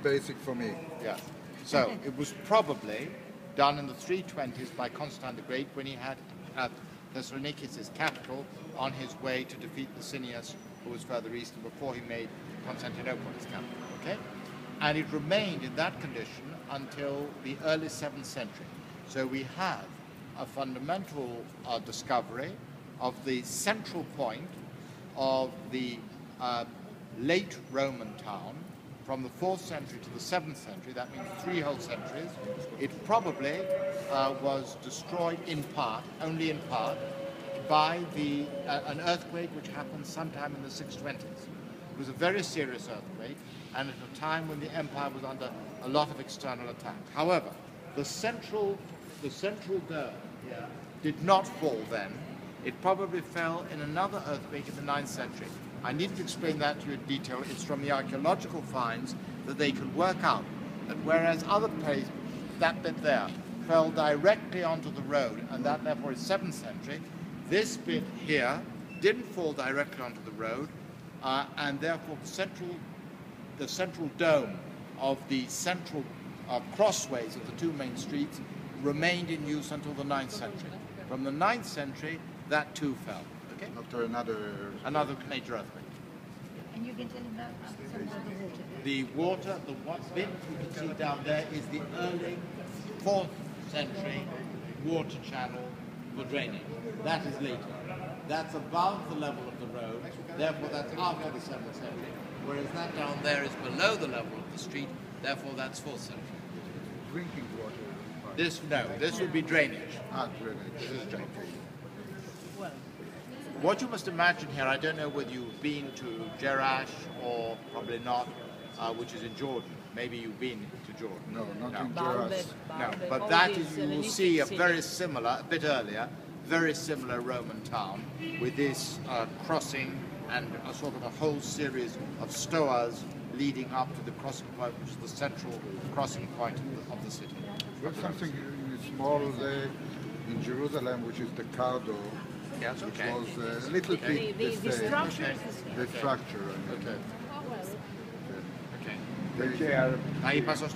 Basic for me. Yes. So it was probably done in the 320s by Constantine the Great when he had Thessaloniki, his capital, on his way to defeat Licinius, who was further east, and before he made Constantinople his capital. Okay? And it remained in that condition until the early 7th century. So we have a fundamental discovery of the central point of the late Roman town from the 4th century to the 7th century. That means 3 whole centuries. It probably was destroyed in part, only in part, by an earthquake which happened sometime in the 620s. It was a very serious earthquake, and at a time when the empire was under a lot of external attack. However, the central dome here did not fall then. It probably fell in another earthquake in the 9th century. I needn't explain that to you in detail. It's from the archaeological finds that they could work out that whereas other places, that bit there, fell directly onto the road, and that therefore is 7th century, this bit here didn't fall directly onto the road, and therefore the central dome of the central crossways of the 2 main streets remained in use until the 9th century. From the 9th century, that too fell. Okay? After another major earthquake. And you can tell him about some of the water. The one bit you can see down there is the early 4th century water channel for drainage. That is later. That's above the level of the road, therefore that's after the 7th century. Whereas that down there is below the level of the street, therefore that's 4th century. Drinking water. This would be drainage. Drainage. This is drainage. What you must imagine here, I don't know whether you've been to Carras or probably not, which is in Jordan. Maybe you've been to Jordan. No, not in Carras. No, but that is, you will see a very similar, a bit earlier, very similar Roman town with this crossing and a sort of a whole series of stoas leading up to the crossing point, which is the central crossing point of the city. There's something small in Jerusalem, which is the Cardo. Yes, okay. Which was a little bit the structure. The structure. Okay. Oh, well. Okay. Take care. Ahí pasó